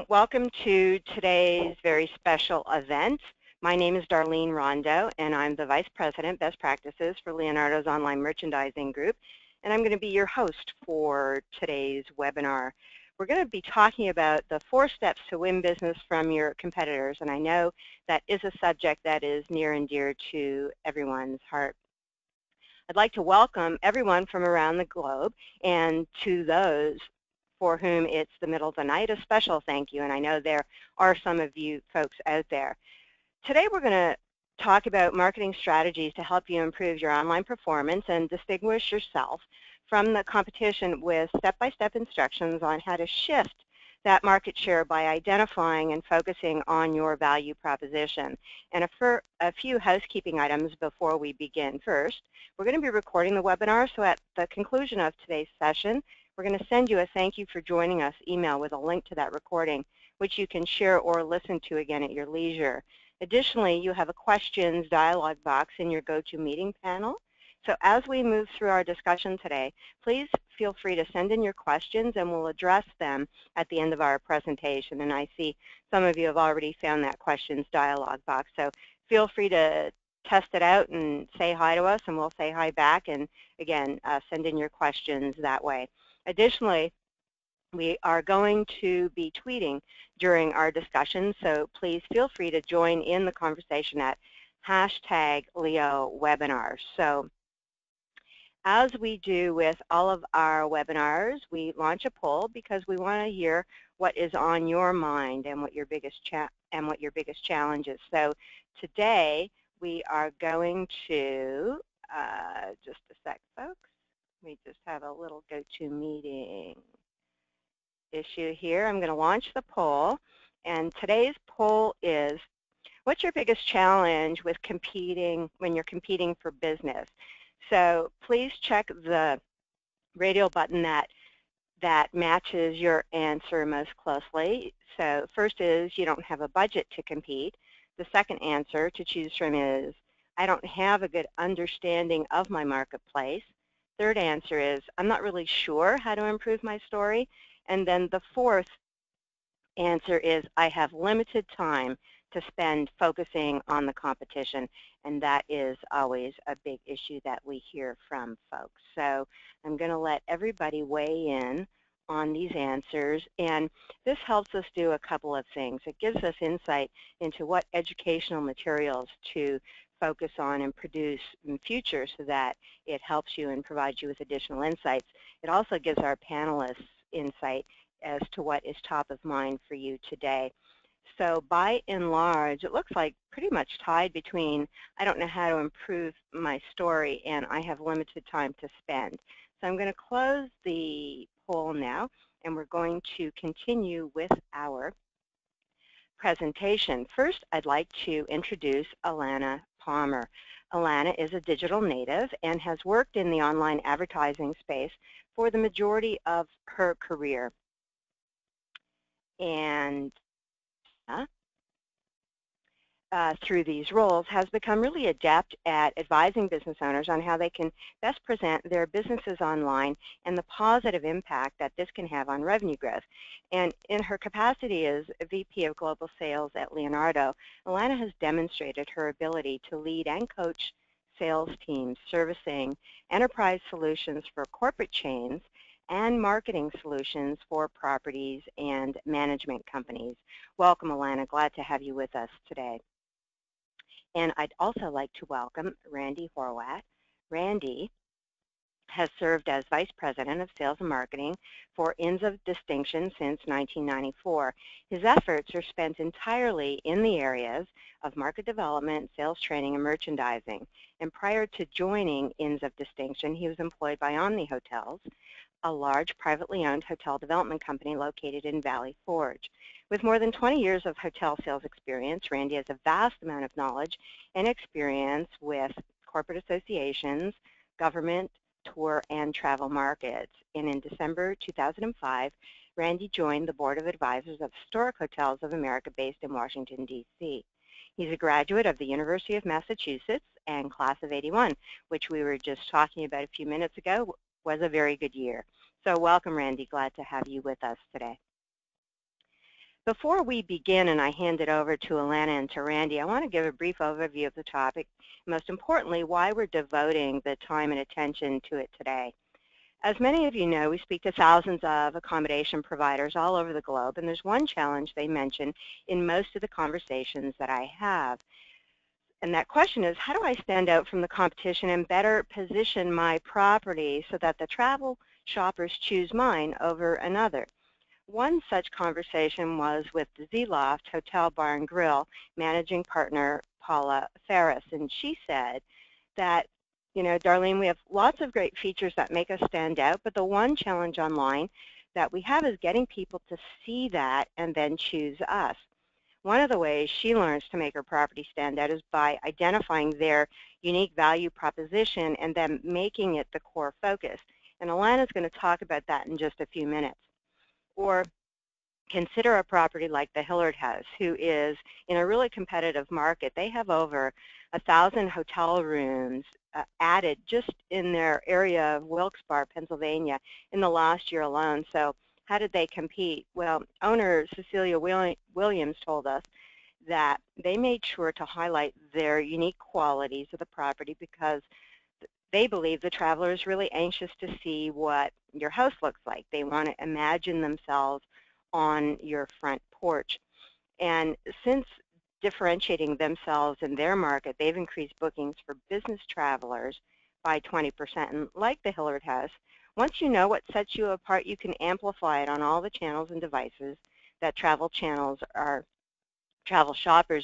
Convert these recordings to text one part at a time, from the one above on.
Welcome to today's very special event. My name is Darlene Rondo, and I'm the Vice President, Best Practices for Leonardo's Online Merchandising Group, and I'm going to be your host for today's webinar. We're going to be talking about the 4 steps to win business from your competitors, and I know that is a subject that is near and dear to everyone's heart. I'd like to welcome everyone from around the globe, and to those for whom it's the middle of the night, a special thank you, and I know there are some of you folks out there. Today we're going to talk about marketing strategies to help you improve your online performance and distinguish yourself from the competition with step-by-step instructions on how to shift that market share by identifying and focusing on your value proposition. And a few housekeeping items before we begin. First, we're going to be recording the webinar, so at the conclusion of today's session, we're going to send you a thank you for joining us email with a link to that recording, which you can share or listen to again at your leisure. Additionally, you have a questions dialog box in your GoToMeeting panel. So as we move through our discussion today, please feel free to send in your questions and we'll address them at the end of our presentation. And I see some of you have already found that questions dialog box. So feel free to test it out and say hi to us, and we'll say hi back. And again, send in your questions that way. Additionally, we are going to be tweeting during our discussion, so please feel free to join in the conversation at #LeoWebinar. So as we do with all of our webinars, we launch a poll because we want to hear what is on your mind and what your biggest challenge is. So today we are going to, just a sec, folks. We just have a little GoToMeeting issue here. I'm going to launch the poll, and today's poll is, what's your biggest challenge with competing when you're competing for business? So please check the radio button that matches your answer most closely. So first is, you don't have a budget to compete. The second answer to choose from is, I don't have a good understanding of my marketplace. Third answer is, I'm not really sure how to improve my story. And then the fourth answer is, I have limited time to spend focusing on the competition. And that is always a big issue that we hear from folks. So I'm going to let everybody weigh in on these answers. And this helps us do a couple of things. It gives us insight into what educational materials to focus on and produce in future so that it helps you and provides you with additional insights. It also gives our panelists insight as to what is top of mind for you today. So by and large, it looks like pretty much tied between I don't know how to improve my story and I have limited time to spend. So I'm going to close the poll now, and we're going to continue with our presentation. First, I'd like to introduce Alana Palmer. Alana is a digital native and has worked in the online advertising space for the majority of her career. And through these roles has become really adept at advising business owners on how they can best present their businesses online and the positive impact that this can have on revenue growth. And in her capacity as VP of Global Sales at Leonardo, Elana has demonstrated her ability to lead and coach sales teams servicing enterprise solutions for corporate chains and marketing solutions for properties and management companies. Welcome, Elana. Glad to have you with us today. And I'd also like to welcome Randy Howat. Randy has served as Vice President of Sales and Marketing for Inns of Distinction since 1994. His efforts are spent entirely in the areas of market development, sales training, and merchandising. And prior to joining Inns of Distinction, he was employed by Omni Hotels, a large privately owned hotel development company located in Valley Forge. With more than 20 years of hotel sales experience, Randy has a vast amount of knowledge and experience with corporate associations, government, tour, and travel markets. And in December 2005, Randy joined the Board of Advisors of Historic Hotels of America based in Washington, D.C. He's a graduate of the University of Massachusetts and class of '81, which we were just talking about a few minutes ago, was a very good year. So welcome, Randy. Glad to have you with us today. Before we begin and I hand it over to Elana and to Randy, I want to give a brief overview of the topic, most importantly, why we're devoting the time and attention to it today. As many of you know, we speak to thousands of accommodation providers all over the globe, and there's one challenge they mention in most of the conversations that I have. And that question is, how do I stand out from the competition and better position my property so that the travel shoppers choose mine over another? One such conversation was with the Z-Loft Hotel Bar and Grill managing partner Paula Ferris, and she said that, you know, Darlene, we have lots of great features that make us stand out, but the one challenge online that we have is getting people to see that and then choose us. One of the ways she learns to make her property stand out is by identifying their unique value proposition and then making it the core focus. And Alana's going to talk about that in just a few minutes. Or consider a property like the Hillard House, who is in a really competitive market. They have over 1,000 hotel rooms added just in their area of Wilkes-Barre, Pennsylvania, in the last year alone. So how did they compete? Well, owner Cecilia Williams told us that they made sure to highlight their unique qualities of the property because they believe the traveler is really anxious to see what your house looks like. They want to imagine themselves on your front porch. And since differentiating themselves in their market, they've increased bookings for business travelers by 20%. And like the Hillard House, once you know what sets you apart, you can amplify it on all the channels and devices that travel shoppers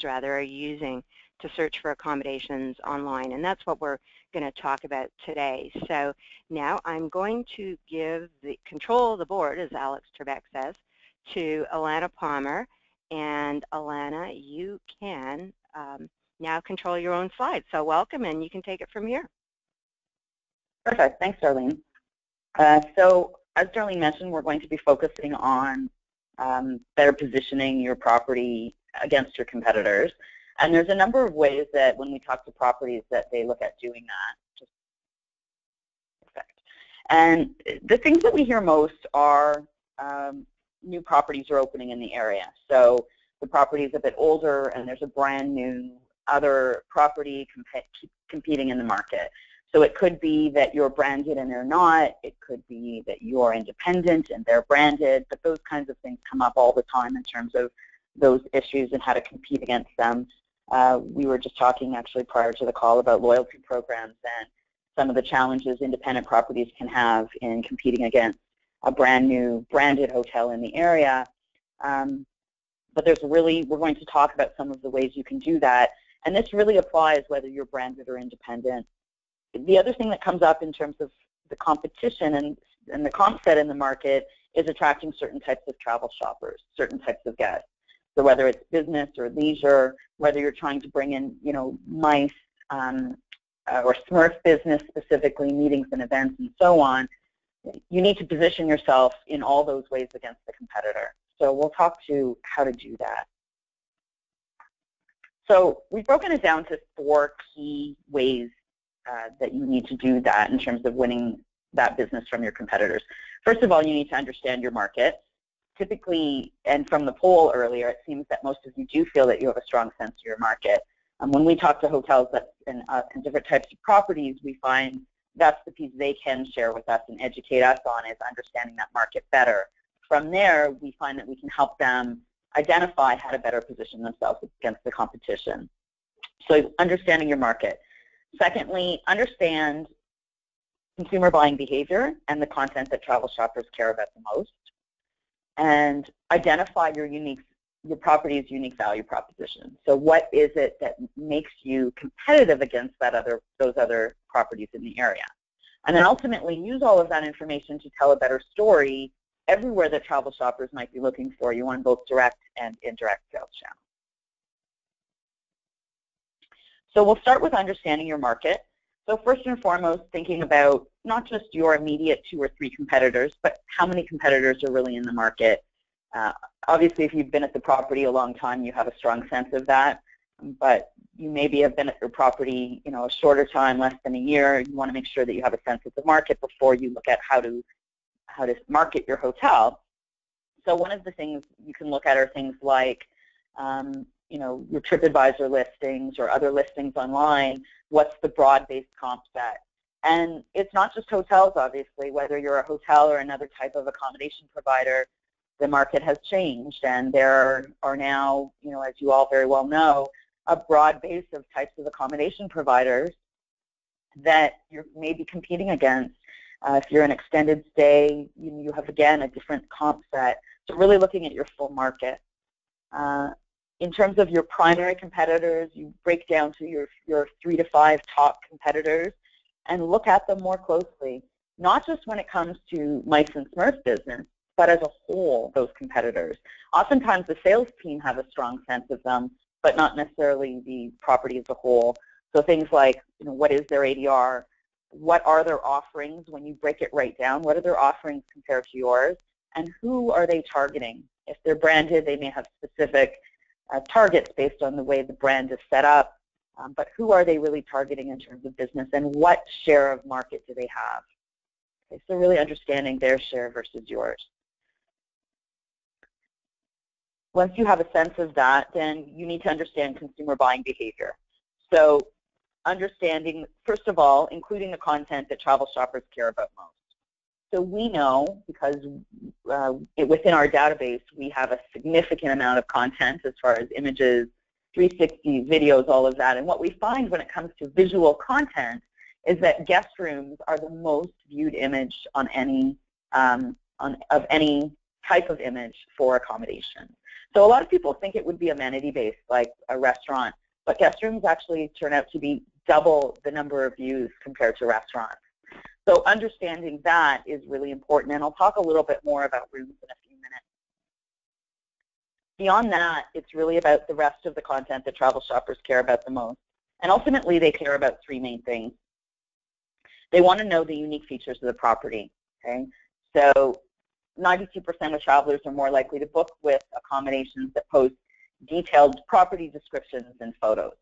are using to search for accommodations online. And that's what we're going to talk about today. So now I'm going to give the control of the board, as Alex Trebek says, to Alana Palmer. And Alana, you can now control your own slides. So welcome, and you can take it from here. Perfect. Thanks, Darlene. So as Darlene mentioned, we're going to be focusing on better positioning your property against your competitors. And there's a number of ways that when we talk to properties that they look at doing that. Perfect. And the things that we hear most are new properties are opening in the area. So the property is a bit older and there's a brand new other property competing in the market. So it could be that you're branded and they're not. It could be that you're independent and they're branded. But those kinds of things come up all the time in terms of those issues and how to compete against them. We were just talking actually prior to the call about loyalty programs and some of the challenges independent properties can have in competing against a brand new branded hotel in the area. But we're going to talk about some of the ways you can do that. And this really applies whether you're branded or independent. The other thing that comes up in terms of the competition and the comp set in the market is attracting certain types of travel shoppers, certain types of guests. So whether it's business or leisure, whether you're trying to bring in, you know, MICE or Smurf business specifically, meetings and events and so on, you need to position yourself in all those ways against the competitor. So we'll talk to how to do that. So we've broken it down to 4 key ways that you need to do that in terms of winning that business from your competitors. First of all, you need to understand your market. Typically, and from the poll earlier, it seems that most of you do feel that you have a strong sense of your market. When we talk to hotels and different types of properties, we find that's the piece they can share with us and educate us on, is understanding that market better. From there, we find that we can help them identify how to better position themselves against the competition. So understanding your market. Secondly, understand consumer buying behavior and the content that travel shoppers care about the most. And identify your property's unique value proposition. So what is it that makes you competitive against those other properties in the area? And then ultimately use all of that information to tell a better story everywhere that travel shoppers might be looking for you on both direct and indirect sales channels. So we'll start with understanding your market. So first and foremost, thinking about not just your immediate 2 or 3 competitors, but how many competitors are really in the market. Obviously, if you've been at the property a long time, you have a strong sense of that. But you maybe have been at your property, you know, a shorter time, less than a year. You want to make sure that you have a sense of the market before you look at how to market your hotel. So one of the things you can look at are things like, you know, your TripAdvisor listings or other listings online. What's the broad-based comp set? And it's not just hotels, obviously. Whether you're a hotel or another type of accommodation provider, the market has changed, and there are now, you know, as you all very well know, a broad base of types of accommodation providers that you're maybe competing against. If you're an extended stay, you have, again, a different comp set. So really looking at your full market. In terms of your primary competitors, you break down to your 3 to 5 top competitors and look at them more closely, not just when it comes to Mice and Smurf business, but as a whole, those competitors. Oftentimes the sales team have a strong sense of them, but not necessarily the property as a whole. So things like, you know, what is their ADR? What are their offerings when you break it right down? What are their offerings compared to yours? And who are they targeting? If they're branded, they may have specific targets based on the way the brand is set up. But who are they really targeting in terms of business, and what share of market do they have? Okay, so really understanding their share versus yours. Once you have a sense of that, then you need to understand consumer buying behavior. So understanding, first of all, including the content that travel shoppers care about most. So we know, because within our database, we have a significant amount of content as far as images, 360 videos, all of that. And what we find when it comes to visual content is that guest rooms are the most viewed image on any of any type of image for accommodation. So a lot of people think it would be amenity-based, like a restaurant, but guest rooms actually turn out to be double the number of views compared to restaurants. So understanding that is really important, and I'll talk a little bit more about rooms in a few minutes. Beyond that, it's really about the rest of the content that travel shoppers care about the most. And ultimately, they care about 3 main things. They want to know the unique features of the property. Okay? So 92% of travelers are more likely to book with accommodations that post detailed property descriptions and photos.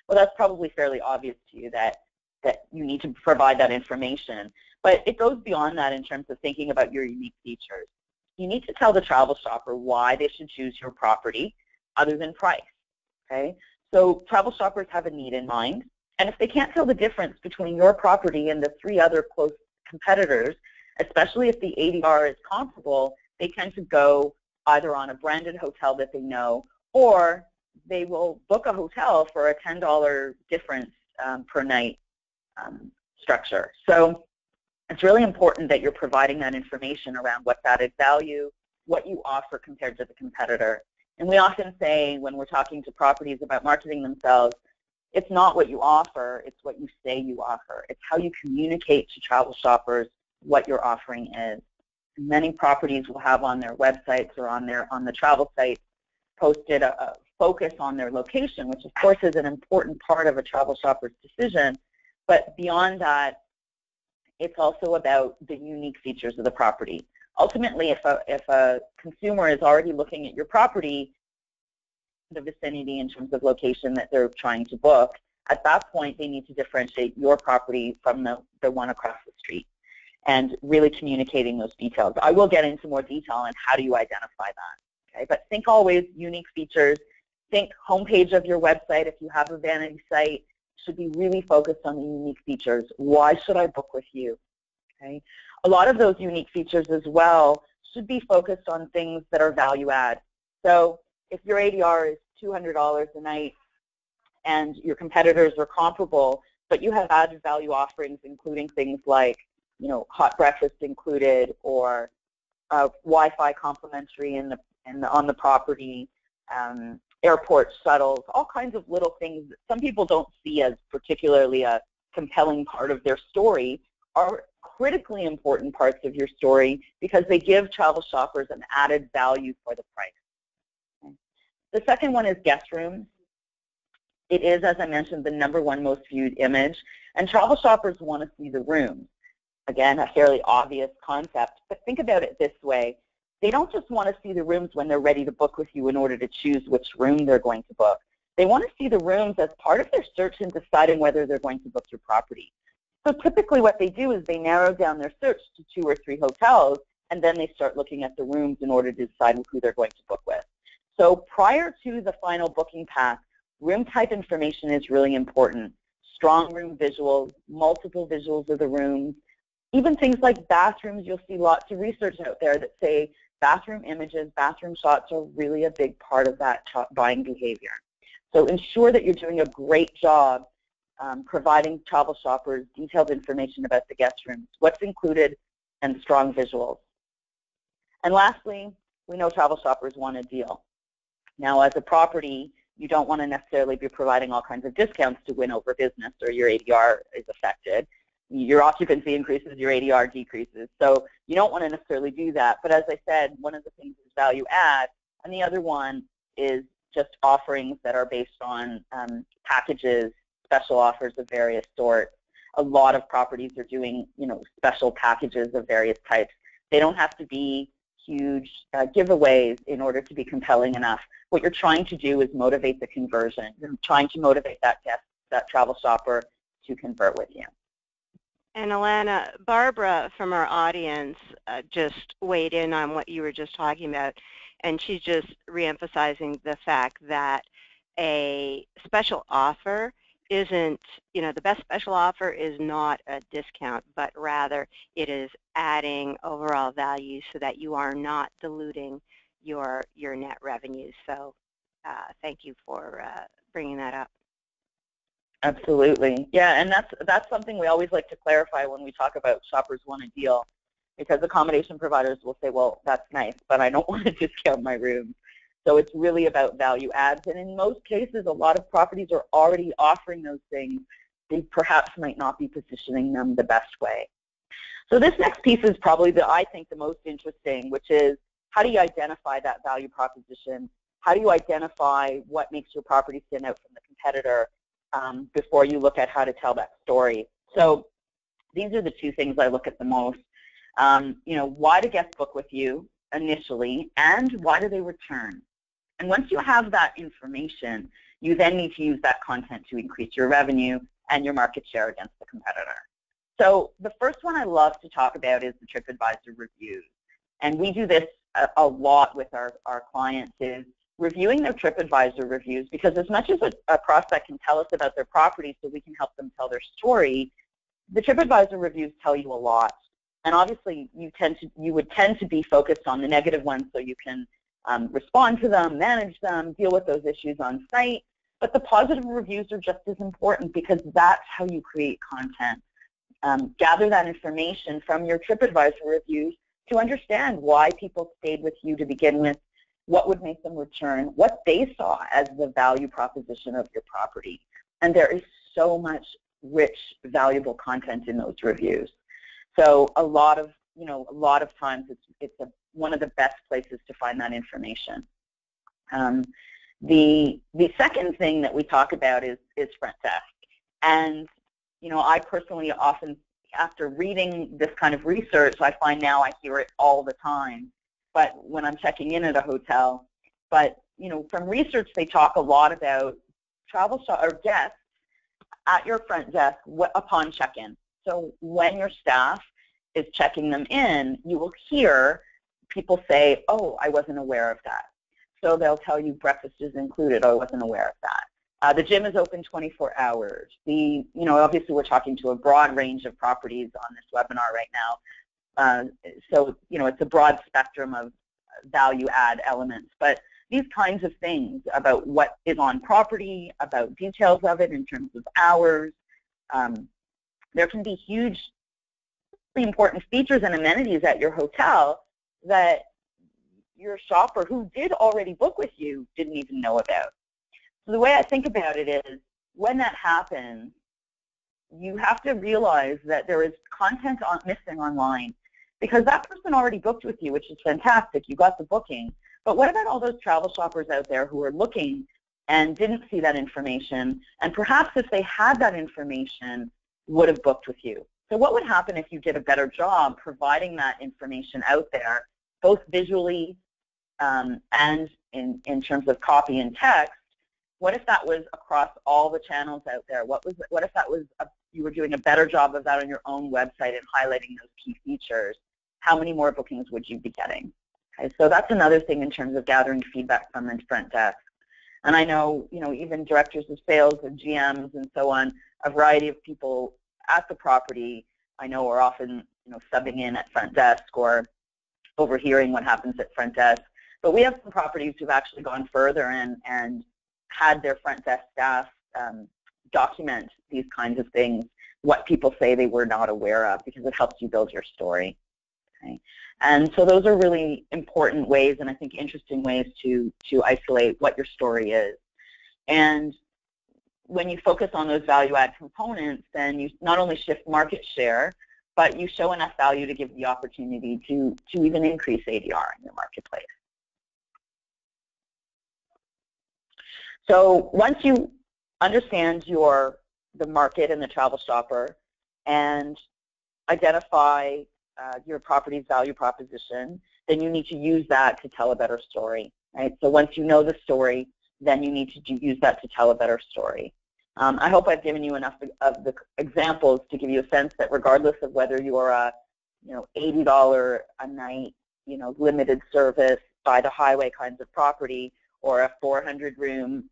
Well, that's probably fairly obvious to you that you need to provide that information. But it goes beyond that in terms of thinking about your unique features. You need to tell the travel shopper why they should choose your property other than price. Okay? So travel shoppers have a need in mind, and if they can't tell the difference between your property and the 3 other close competitors, especially if the ADR is comparable, they tend to go either on a branded hotel that they know, or they will book a hotel for a $10 difference per night structure. So it's really important that you're providing that information around what's added value, what you offer compared to the competitor. And we often say when we're talking to properties about marketing themselves, it's not what you offer, it's what you say you offer. It's how you communicate to travel shoppers what your offering is. Many properties will have on their websites or on the travel site posted a focus on their location, which of course is an important part of a travel shopper's decision. But beyond that, it's also about the unique features of the property. Ultimately, if a consumer is already looking at your property, the vicinity in terms of location that they're trying to book, at that point they need to differentiate your property from the one across the street and really communicating those details. I will get into more detail on how do you identify that. Okay? But think always unique features. Think homepage of your website, if you have a vanity site, should be really focused on the unique features. Why should I book with you? Okay? A lot of those unique features as well should be focused on things that are value add. So if your ADR is $200 a night and your competitors are comparable, but you have added value offerings including things like, you know, hot breakfast included, or Wi-Fi complimentary on the property, airport shuttles, all kinds of little things that some people don't see as particularly a compelling part of their story are critically important parts of your story because they give travel shoppers an added value for the price. Okay. The second one is guest rooms. It is, as I mentioned, the #1 most viewed image, and travel shoppers want to see the rooms. Again, a fairly obvious concept, but think about it this way. They don't just want to see the rooms when they're ready to book with you in order to choose which room they're going to book. They want to see the rooms as part of their search in deciding whether they're going to book your property. So typically what they do is they narrow down their search to 2 or 3 hotels, and then they start looking at the rooms in order to decide who they're going to book with. So prior to the final booking path, room type information is really important. Strong room visuals, multiple visuals of the rooms, even things like bathrooms. You'll see lots of research out there that say bathroom images, bathroom shots are really a big part of that buying behavior. So ensure that you're doing a great job providing travel shoppers detailed information about the guest rooms, what's included, and strong visuals. And lastly, we know travel shoppers want a deal. Now, as a property, you don't want to necessarily be providing all kinds of discounts to win over business, or your ADR is affected. Your occupancy increases, your ADR decreases. So you don't want to necessarily do that. But as I said, one of the things is value add, and the other one is just offerings that are based on packages, special offers of various sorts. A lot of properties are doing, special packages of various types. They don't have to be huge giveaways in order to be compelling enough. What you're trying to do is motivate the conversion. You're trying to motivate that guest, that travel shopper, to convert with you. And Alana, Barbara from our audience just weighed in on what you were just talking about, and she's just reemphasizing the fact that a special offer isn't, the best special offer is not a discount, but rather it is adding overall value so that you are not diluting your net revenues. So thank you for bringing that up. Absolutely. Yeah, and that's something we always like to clarify when we talk about shoppers want a deal, because accommodation providers will say, well, that's nice, but I don't want to discount my rooms. So it's really about value adds, and in most cases, a lot of properties are already offering those things. They perhaps might not be positioning them the best way. So this next piece is probably, I think, the most interesting, which is how do you identify that value proposition? How do you identify what makes your property stand out from the competitor before you look at how to tell that story? So these are the two things I look at the most. Why do guests book with you initially, and why do they return? And once you have that information, you then need to use that content to increase your revenue and your market share against the competitor. So the first one I love to talk about is the TripAdvisor reviews. And we do this a lot with our clients, is reviewing their TripAdvisor reviews, because as much as a prospect can tell us about their property so we can help them tell their story, the TripAdvisor reviews tell you a lot. And obviously, you would tend to be focused on the negative ones so you can respond to them, manage them, deal with those issues on site. But the positive reviews are just as important, because that's how you create content. Gather that information from your TripAdvisor reviews to understand why people stayed with you to begin with, what would make them return, what they saw as the value proposition of your property. And there is so much rich, valuable content in those reviews. So a lot of times it's one of the best places to find that information. The second thing that we talk about is front desk. And I personally often, after reading this kind of research, I find now I hear it all the time. But when I'm checking in at a hotel, from research they talk a lot about guests at your front desk upon check-in. So when your staff is checking them in, you will hear people say, oh, I wasn't aware of that. So they'll tell you breakfast is included, oh, I wasn't aware of that. The gym is open 24 hours. Obviously we're talking to a broad range of properties on this webinar right now. So it's a broad spectrum of value add elements. But these kinds of things about what is on property, about details of it in terms of hours, there can be huge, important features and amenities at your hotel that your shopper who did already book with you didn't even know about. So the way I think about it is, when that happens, you have to realize that there is content missing online, because that person already booked with you, which is fantastic. You got the booking. But what about all those travel shoppers out there who are looking and didn't see that information, and perhaps if they had that information, would have booked with you? So what would happen if you did a better job providing that information out there, both visually and in terms of copy and text? What if that was across all the channels out there? What if that was you were doing a better job of that on your own website and highlighting those key features? how many more bookings would you be getting? Okay, so that's another thing in terms of gathering feedback from the front desk. And I know, even directors of sales and GMs and so on, a variety of people at the property, I know are often, subbing in at front desk or overhearing what happens at front desk. But we have some properties who've actually gone further and had their front desk staff document these kinds of things, what people say they were not aware of, because it helps you build your story. Okay? And so those are really important ways, and I think interesting ways to isolate what your story is. And when you focus on those value-add components, then you not only shift market share, but you show enough value to give the opportunity to even increase ADR in your marketplace. So once you understand the market and the travel shopper and identify your property's value proposition, then you need to use that to tell a better story, right? So once you know the story, then you need to use that to tell a better story. I hope I've given you enough of the examples to give you a sense that regardless of whether you're a $80 a night limited service by the highway kinds of property, or a 400-room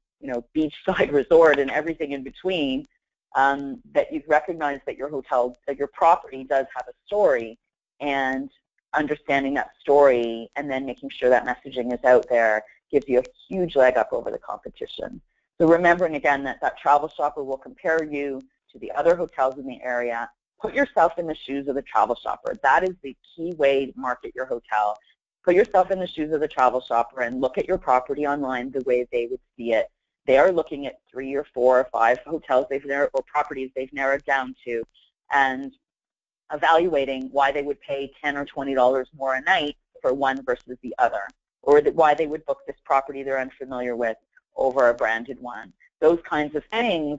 beachside resort and everything in between, that you've recognized that your property does have a story, and understanding that story and then making sure that messaging is out there gives you a huge leg up over the competition. So remembering again that travel shopper will compare you to the other hotels in the area. Put yourself in the shoes of the travel shopper. That is the key way to market your hotel. Put yourself in the shoes of the travel shopper and look at your property online the way they would see it. They are looking at 3 or 4 or 5 hotels or properties they've narrowed down to, and evaluating why they would pay $10 or $20 more a night for one versus the other, or why they would book this property they're unfamiliar with over a branded one. Those kinds of things.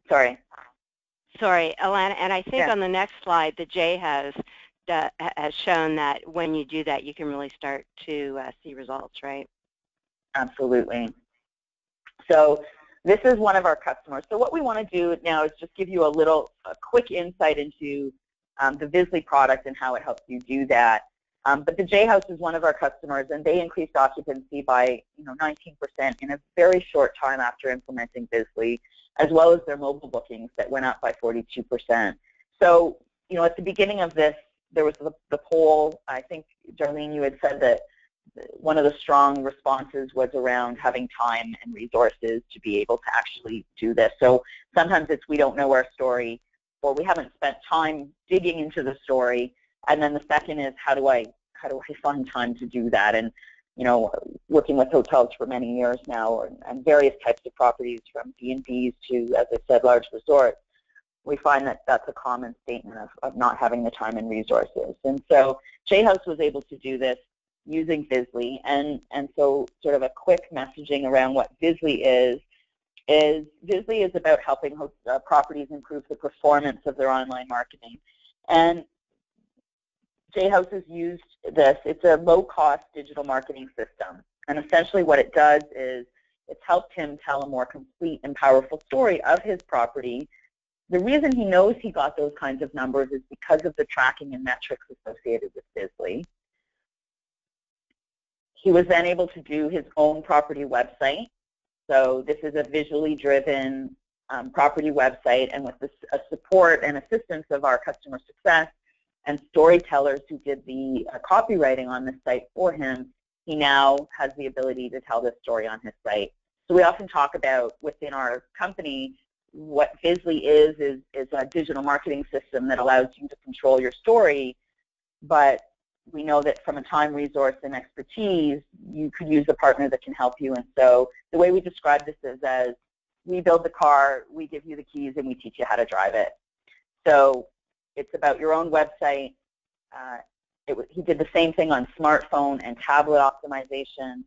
Sorry, Alana, and I think yeah. on the next slide that Jay has shown that when you do that, you can really start to see results, right? Absolutely. So this is one of our customers. So what we want to do now is just give you a quick insight into the Visi product and how it helps you do that. But the J House is one of our customers, and they increased occupancy by 19% in a very short time after implementing Visi, as well as their mobile bookings that went up by 42%. So at the beginning of this, there was the poll. I think, Darlene, you had said that one of the strong responses was around having time and resources to be able to actually do this. So sometimes it's we don't know our story, or we haven't spent time digging into the story. And then the second is how do I find time to do that? And working with hotels for many years now, and various types of properties from B&Bs to, as I said, large resorts, we find that that's a common statement of not having the time and resources. And so J House was able to do this using Visi, and so sort of a quick messaging around what Visi is Visi is about helping properties improve the performance of their online marketing. And J House has used this. It's a low-cost digital marketing system, and essentially what it does is it's helped him tell a more complete and powerful story of his property. The reason he knows he got those kinds of numbers is because of the tracking and metrics associated with Visi. He was then able to do his own property website. So this is a visually driven property website, and with the support and assistance of our customer success and storytellers who did the copywriting on this site for him, he now has the ability to tell this story on his site. So we often talk about within our company what Visi is a digital marketing system that allows you to control your story, but we know that from a time, resource, and expertise, you could use a partner that can help you. And so the way we describe this is as we build the car, we give you the keys, and we teach you how to drive it. So it's about your own website. He did the same thing on smartphone and tablet optimization.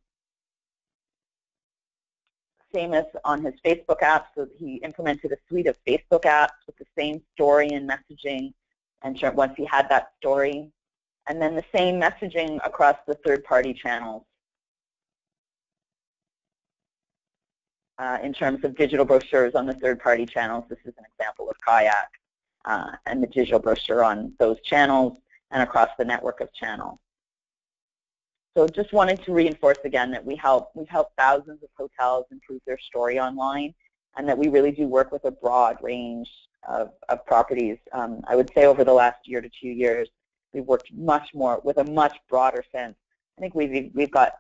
Same as on his Facebook app. So he implemented a suite of Facebook apps with the same story and messaging, and once he had that story, and then the same messaging across the third-party channels. In terms of digital brochures on the third-party channels, this is an example of Kayak and the digital brochure on those channels. and across the network of channels. So just wanted to reinforce again that we've helped thousands of hotels improve their story online, and that we really do work with a broad range of properties. I would say over the last year to 2 years, we've worked much more with a much broader sense. I think we've got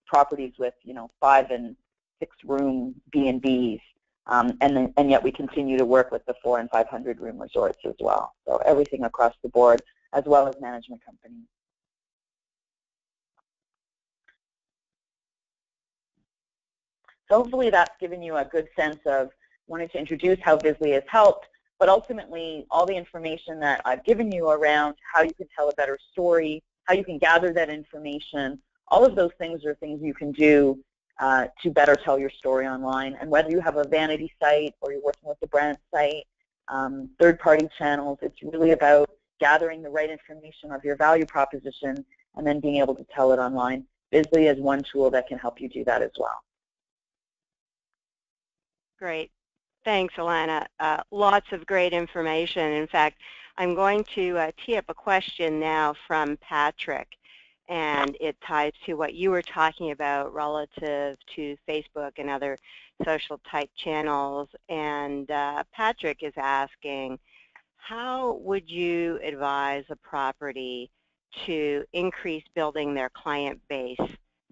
properties with 5 and 6 room B&Bs, and yet we continue to work with the 400 and 500 room resorts as well. So everything across the board, as well as management companies. So hopefully that's given you a good sense of wanting to introduce how Visly has helped, but ultimately all the information that I've given you around how you can tell a better story, how you can gather that information, all of those things are things you can do to better tell your story online. And whether you have a vanity site or you're working with a brand site, third-party channels, it's really about gathering the right information of your value proposition and then being able to tell it online. Visly is one tool that can help you do that as well. Great. Thanks, Alana. Lots of great information. In fact, I'm going to tee up a question now from Patrick, and it ties to what you were talking about relative to Facebook and other social type channels. And Patrick is asking, how would you advise a property to increase building their client base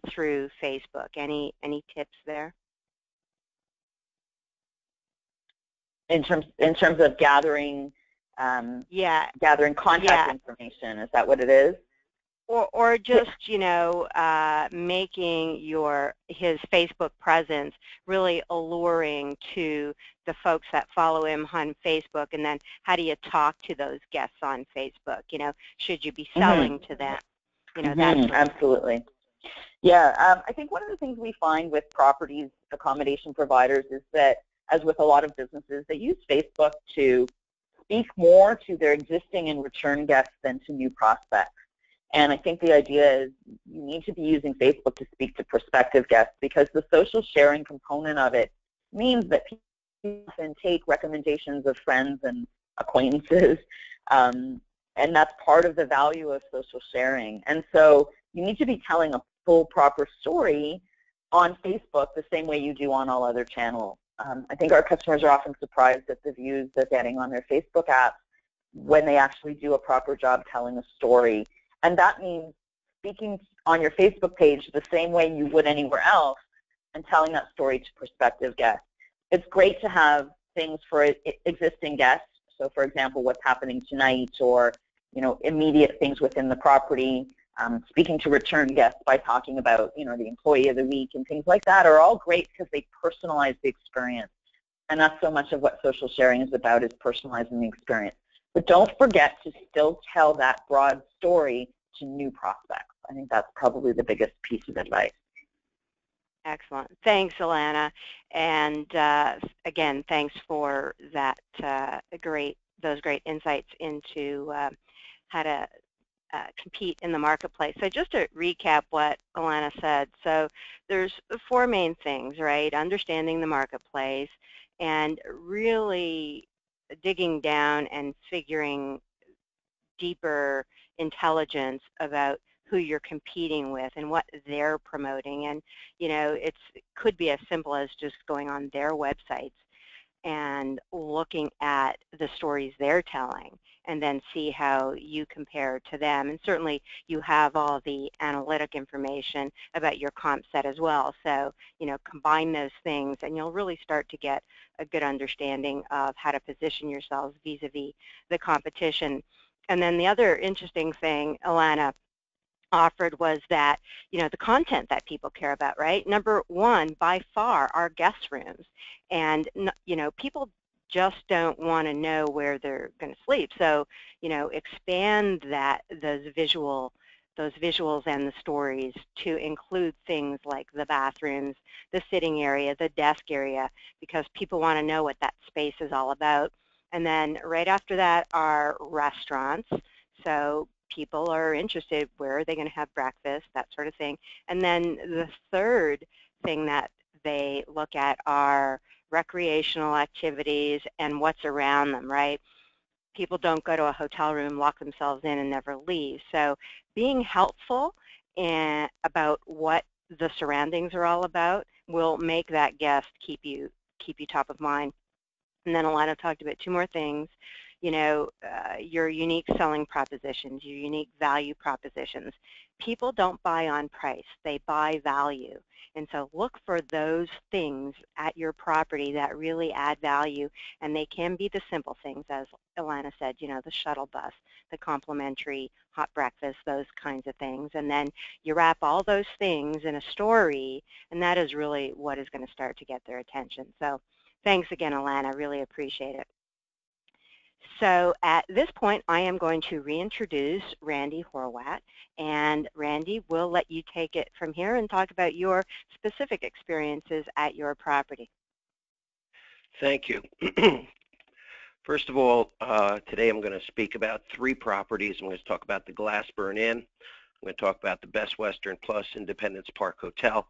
through Facebook? Any tips there? In terms of gathering, gathering contact information, is that what it is? Or just making his Facebook presence really alluring to the folks that follow him on Facebook, and then how do you talk to those guests on Facebook? Should you be selling to them? Absolutely. Yeah, I think one of the things we find with properties accommodation providers is that, as with a lot of businesses, they use Facebook to speak more to their existing and return guests than to new prospects. And I think the idea is you need to be using Facebook to speak to prospective guests, because the social sharing component of it means that people can take recommendations of friends and acquaintances, and that's part of the value of social sharing. And so you need to be telling a full, proper story on Facebook the same way you do on all other channels. I think our customers are often surprised at the views they're getting on their Facebook apps when they actually do a proper job telling a story. And that means speaking on your Facebook page the same way you would anywhere else and telling that story to prospective guests. It's great to have things for existing guests. So, for example, what's happening tonight, or immediate things within the property. Speaking to return guests by talking about, the employee of the week and things like that are all great because they personalize the experience. And that's so much of what social sharing is about, is personalizing the experience. But don't forget to still tell that broad story to new prospects. I think that's probably the biggest piece of advice. Excellent. Thanks, Alana. And again, thanks for that those great insights into how to compete in the marketplace. So just to recap what Alana said, so there's 4 main things, right? Understanding the marketplace and really digging down and figuring deeper intelligence about who you're competing with and what they're promoting. And it could be as simple as just going on their websites and looking at the stories they're telling, and then see how you compare to them. And certainly you have all the analytic information about your comp set as well. So, combine those things and you'll really start to get a good understanding of how to position yourselves vis-a-vis the competition. And then the other interesting thing Alana offered was that, the content that people care about, right? Number one, by far, are guest rooms. And, people just don't want to know where they're going to sleep. So, expand those visuals and the stories to include things like the bathrooms, the sitting area, the desk area, because people want to know what that space is all about. And then right after that are restaurants. So people are interested, where are they going to have breakfast, that sort of thing. And then the third thing that they look at are recreational activities and what's around them, right? people don't go to a hotel room, lock themselves in, and never leave. So being helpful and about what the surroundings are all about will make that guest keep you top of mind. And then Alana talked about two more things, your unique selling propositions, your unique value propositions. People don't buy on price, they buy value. And so look for those things at your property that really add value, and they can be the simple things, as Elana said, the shuttle bus, the complimentary hot breakfast, those kinds of things. And then you wrap all those things in a story, and that is really what is going to start to get their attention. So thanks again, Elana. Really appreciate it. So at this point, I am going to reintroduce Randy Howat. And Randy, we'll let you take it from here and talk about your specific experiences at your property. Thank you. First of all, today I'm going to speak about 3 properties. I'm going to talk about the Glasberg Inn. I'm going to talk about the Best Western Plus Independence Park Hotel,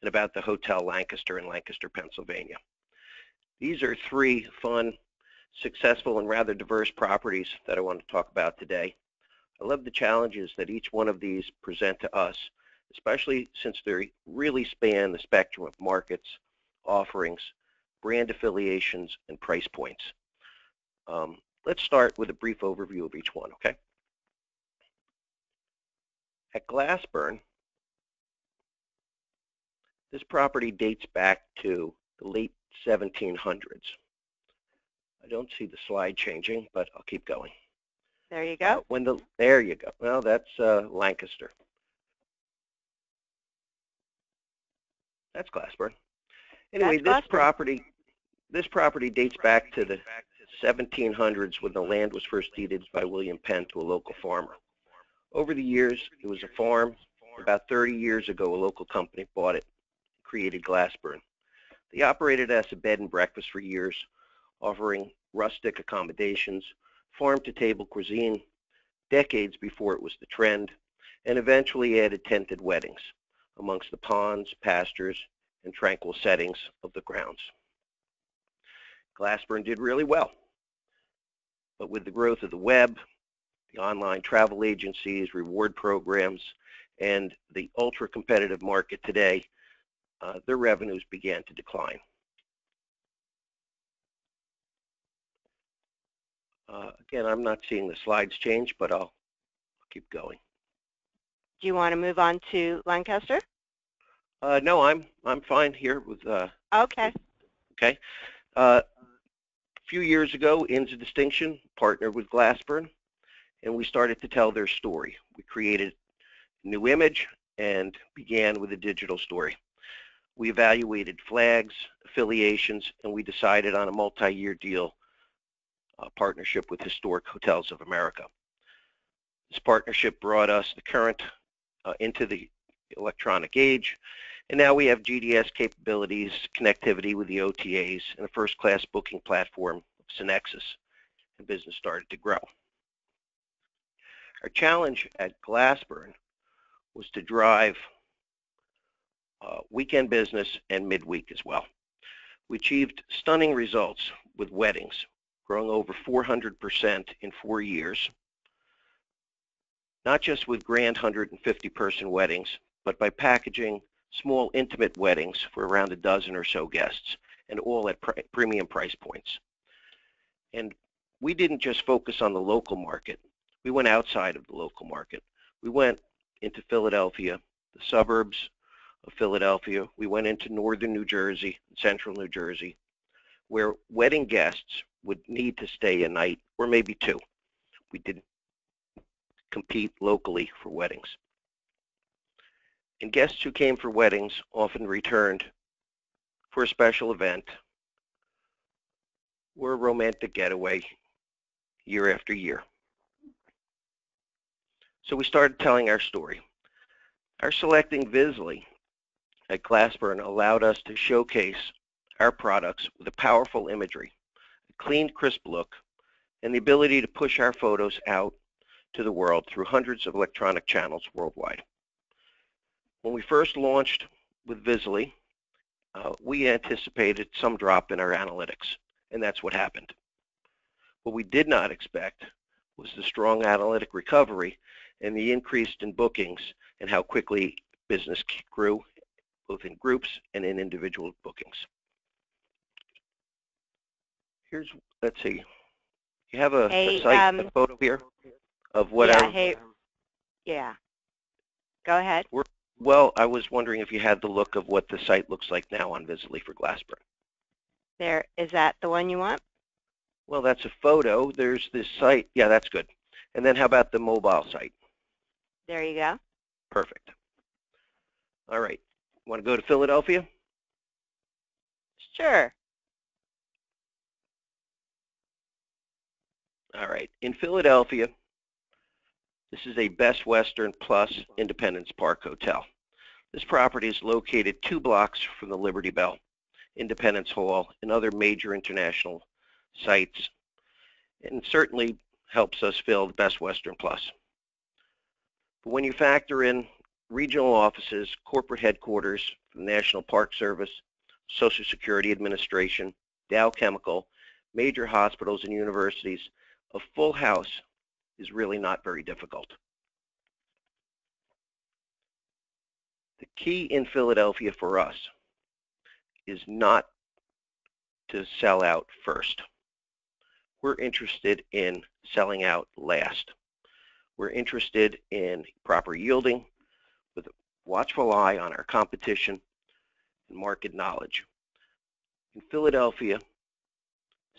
and about the Hotel Lancaster in Lancaster, Pennsylvania. These are 3 fun, successful, and rather diverse properties that I want to talk about today. I love the challenges that each one of these present to us, especially since they really span the spectrum of markets, offerings, brand affiliations, and price points. Let's start with a brief overview of each one, okay? At Glasberg, this property dates back to the late 1700s. I don't see the slide changing, but I'll keep going. There you go. There you go. Well, that's Lancaster. That's Glasberg. Anyway, that's Glasberg. This property dates back to the 1700s when the land was first deeded by William Penn to a local farmer. Over the years, it was a farm. About 30 years ago, a local company bought it and created Glasberg. They operated as a bed and breakfast for years, offering rustic accommodations, farm-to-table cuisine, decades before it was the trend, and eventually added tented weddings amongst the ponds, pastures, and tranquil settings of the grounds. Glasberg did really well, but with the growth of the web, the online travel agencies, reward programs, and the ultra-competitive market today, their revenues began to decline. Again, I'm not seeing the slides change, but I'll keep going. Do you want to move on to Lancaster? No, I'm fine here with. Okay. Okay. A few years ago, Inns of Distinction partnered with Glasberg, and we started to tell their story. We created a new image and began with a digital story. We evaluated flags, affiliations, and we decided on a multi-year deal partnership with Historic Hotels of America. This partnership brought us the current into the electronic age, and now we have GDS capabilities, connectivity with the OTAs, and a first-class booking platform, Synexus, and business started to grow. Our challenge at Glasberg was to drive weekend business and midweek as well. We achieved stunning results with weddings, growing over 400% in 4 years, not just with grand 150-person weddings, but by packaging small intimate weddings for around a dozen or so guests, and all at premium price points. And we didn't just focus on the local market. We went outside of the local market. We went into Philadelphia, the suburbs of Philadelphia. We went into northern New Jersey, central New Jersey, where wedding guests would need to stay a night or maybe 2. We didn't compete locally for weddings. And guests who came for weddings often returned for a special event or a romantic getaway year after year. So we started telling our story. Our selecting Visi at Glasberg allowed us to showcase our products with a powerful imagery, a clean, crisp look, and the ability to push our photos out to the world through hundreds of electronic channels worldwide. When we first launched with Visi, we anticipated some drop in our analytics, and that's what happened. What we did not expect was the strong analytic recovery and the increase in bookings and how quickly business grew, both in groups and in individual bookings. Here's, let's see, you have a site, a photo here of what yeah. Go ahead. Well, I was wondering if you had the look of what the site looks like now on Visibly for Glasberg. There, is that the one you want? Well, that's a photo. There's this site. Yeah, that's good. And then how about the mobile site? There you go. Perfect. All right. Want to go to Philadelphia? Sure. All right. In Philadelphia, this is a Best Western Plus Independence Park Hotel. This property is located 2 blocks from the Liberty Bell, Independence Hall, and other major international sites, and certainly helps us fill the Best Western Plus. But when you factor in regional offices, corporate headquarters for the National Park Service, Social Security Administration, Dow Chemical, major hospitals and universities, a full house is really not very difficult. The key in Philadelphia for us is not to sell out first. We're interested in selling out last. We're interested in proper yielding with a watchful eye on our competition and market knowledge. In Philadelphia,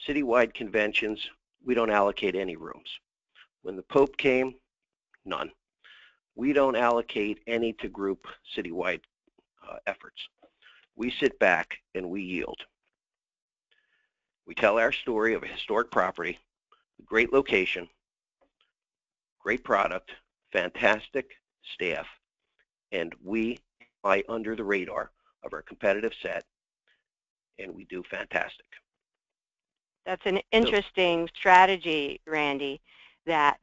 citywide conventions, we don't allocate any rooms. When the Pope came, none. We don't allocate any to group citywide efforts. We sit back and we yield. We tell our story of a historic property, great location, great product, fantastic staff, and we fly under the radar of our competitive set, and we do fantastic. That's an interesting strategy, Randy, that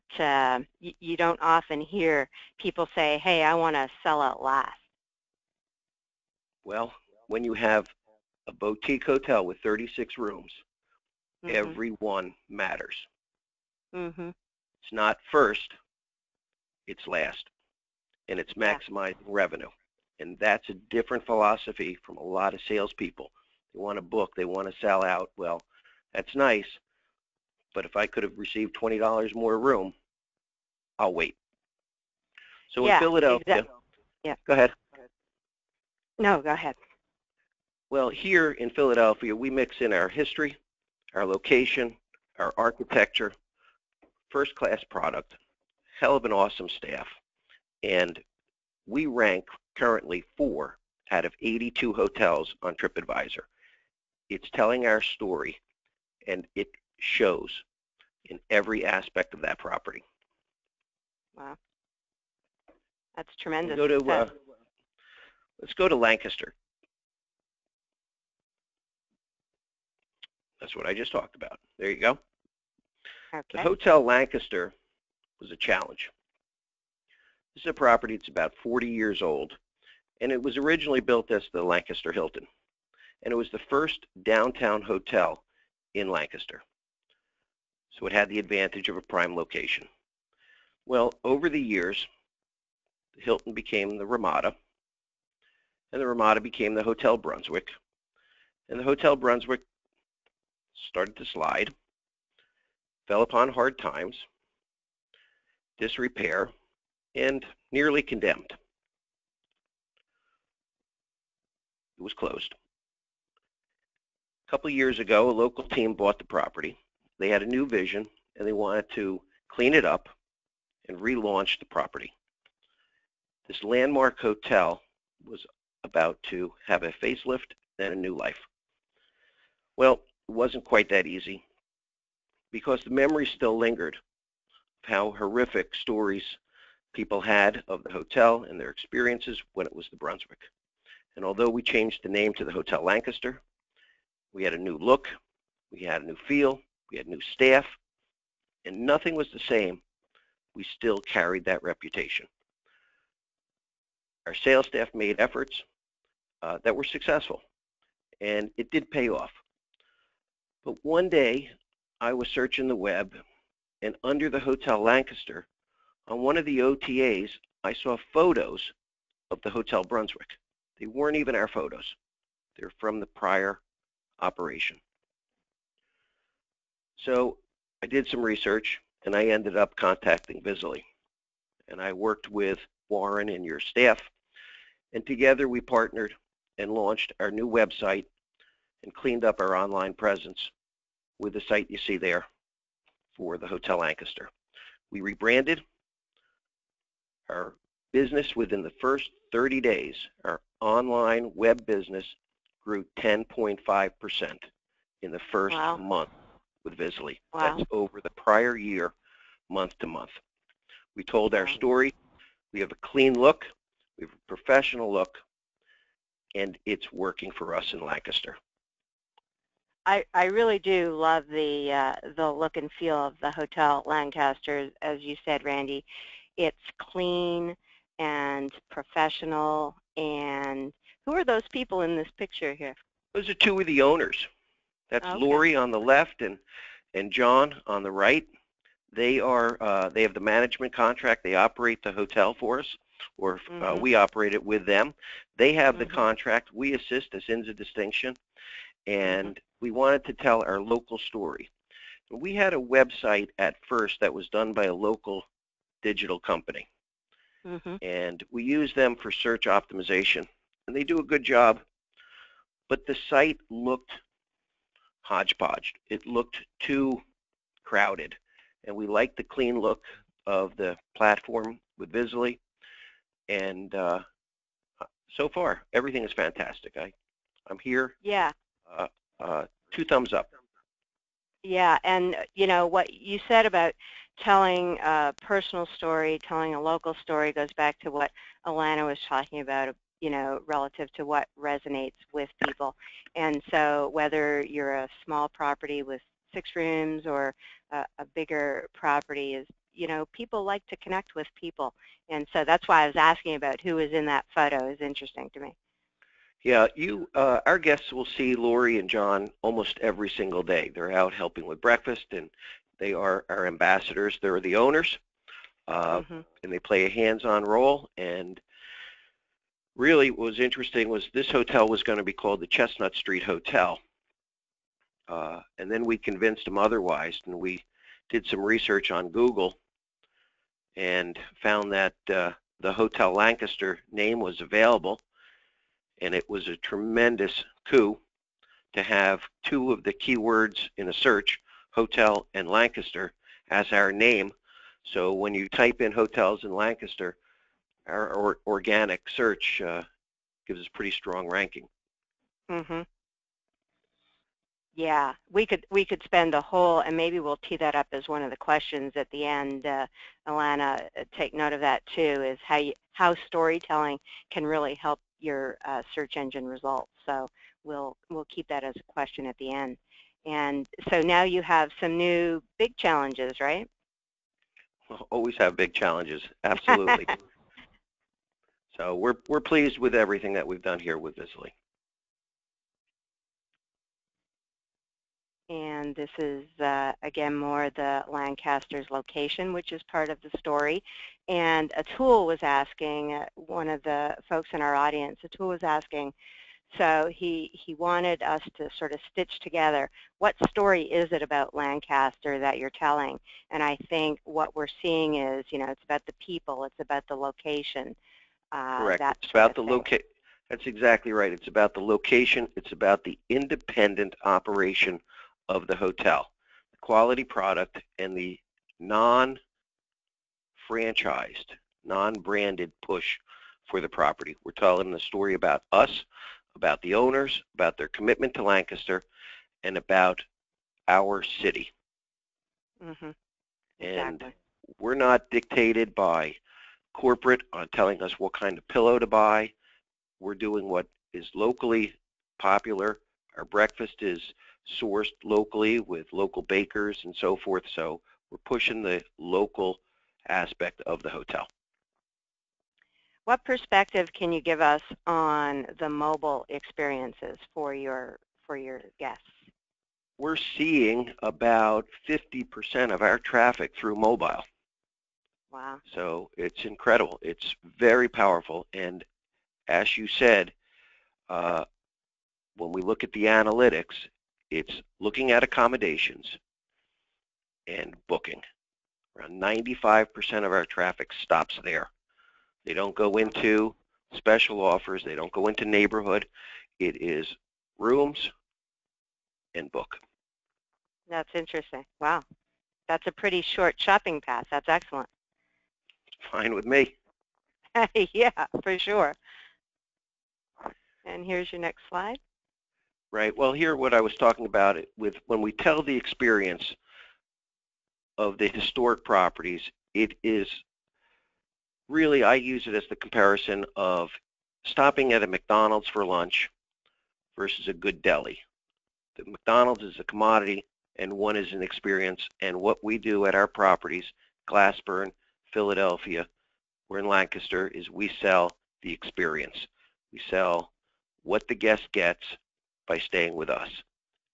you don't often hear people say, hey, I want to sell out last. Well, when you have a boutique hotel with 36 rooms, every one matters. It's not first, it's last, and it's maximizing revenue. And that's a different philosophy from a lot of salespeople. They want to book, they want to sell out. Well, that's nice, but if I could have received $20 more room, I'll wait. So in Philadelphia, go ahead. No, go ahead. Well, here in Philadelphia, we mix in our history, our location, our architecture, first-class product, hell of an awesome staff, and we rank currently 4 out of 82 hotels on TripAdvisor. It's telling our story, and it shows in every aspect of that property. Wow. That's tremendous. Let's go to Lancaster. That's what I just talked about. There you go. Okay. The Hotel Lancaster was a challenge. This is a property that's about 40 years old, and it was originally built as the Lancaster Hilton. And it was the first downtown hotel in Lancaster. So it had the advantage of a prime location. Well, over the years, the Hilton became the Ramada, and the Ramada became the Hotel Brunswick, and the Hotel Brunswick started to slide, fell upon hard times, disrepair, and nearly condemned. It was closed. A couple of years ago, a local team bought the property. They had a new vision, and they wanted to clean it up and relaunch the property. This landmark hotel was about to have a facelift and a new life. Well, it wasn't quite that easy because the memories still lingered of how horrific stories people had of the hotel and their experiences when it was the Brunswick. And although we changed the name to the Hotel Lancaster, we had a new look, we had a new feel, we had new staff, and nothing was the same. We still carried that reputation. Our sales staff made efforts that were successful, and it did pay off. But one day, I was searching the web, and under the Hotel Lancaster, on one of the OTAs, I saw photos of the Hotel Brunswick. They weren't even our photos. They're from the prior operation. So I did some research, and I ended up contacting Visily. And I worked with Warren and your staff, and together we partnered and launched our new website and cleaned up our online presence with the site you see there for the Hotel Lancaster. We rebranded our business within the first 30 days. Our online web business grew 10.5% in the first month with Visily. Wow. That's over the prior year, month to month. We told our story. We have a clean look. We have a professional look, and it's working for us in Lancaster. I really do love the look and feel of the Hotel Lancaster, as you said, Randy. It's clean and professional. And who are those people in this picture here? Those are two of the owners. That's Okay. Lori on the left and John on the right. They are they have the management contract. They operate the hotel for us, or we operate it with them. They have the contract. We assist as Inns of Distinction, and we wanted to tell our local story. We had a website at first that was done by a local digital company, and we used them for search optimization, and they do a good job, but the site looked hodgepodge. It looked too crowded, and we liked the clean look of the platform with Visily, and so far everything is fantastic. I'm here. Yeah. 2 thumbs up. Yeah, and you know what you said about telling a personal story, telling a local story goes back to what Alana was talking about, you know, relative to what resonates with people. And so whether you're a small property with 6 rooms or a bigger property, is, you know, people like to connect with people. And so that's why I was asking about who is in that photo. Is interesting to me. Yeah, our guests will see Lori and John almost every single day. They're out helping with breakfast, and they are our ambassadors. They're the owners, and they play a hands-on role. And really what was interesting was this hotel was going to be called the Chestnut Street Hotel. And then we convinced them otherwise, and we did some research on Google and found that the Hotel Lancaster name was available. And it was a tremendous coup to have 2 of the keywords in a search, hotel and Lancaster, as our name. So when you type in hotels in Lancaster, our organic search gives us pretty strong ranking. Yeah, we could spend a whole, and maybe we'll tee that up as one of the questions at the end. Alana, take note of that too, is how storytelling can really help your search engine results. So we'll keep that as a question at the end. And so now you have some new big challenges, right? We'll always have big challenges, absolutely. So we're pleased with everything that we've done here with Visily. And this is, again, more the Lancaster's location, which is part of the story. And Atul was asking, one of the folks in our audience, Atul was asking, so he wanted us to sort of stitch together, what story is it about Lancaster that you're telling? And I think what we're seeing is, you know, it's about the people, it's about the location. Correct. It's about the location. That's exactly right. It's about the location. It's about the independent operation of the hotel, the quality product, and the non-franchised, non-branded push for the property. We're telling the story about us, about the owners, about their commitment to Lancaster, and about our city. Exactly. And we're not dictated by corporate on telling us what kind of pillow to buy. We're doing what is locally popular. Our breakfast is sourced locally with local bakers and so forth, so we're pushing the local aspect of the hotel. What perspective can you give us on the mobile experiences for your guests? we're seeing about 50% of our traffic through mobile. Wow. So it's incredible. It's very powerful. And as you said, when we look at the analytics, it's looking at accommodations and booking. Around 95% of our traffic stops there. They don't go into special offers. They don't go into neighborhood. It is rooms and book. That's interesting. Wow. That's a pretty short shopping path. That's excellent. Fine with me. Yeah, for sure. And here's your next slide. Right. Well, here what I was talking about with when we tell the experience of the historic properties, it is really, I use it as the comparison of stopping at a McDonald's for lunch versus a good deli. The McDonald's is a commodity and one is an experience, and what we do at our properties, Glasberg, Philadelphia, we're in Lancaster, is we sell the experience. We sell what the guest gets by staying with us,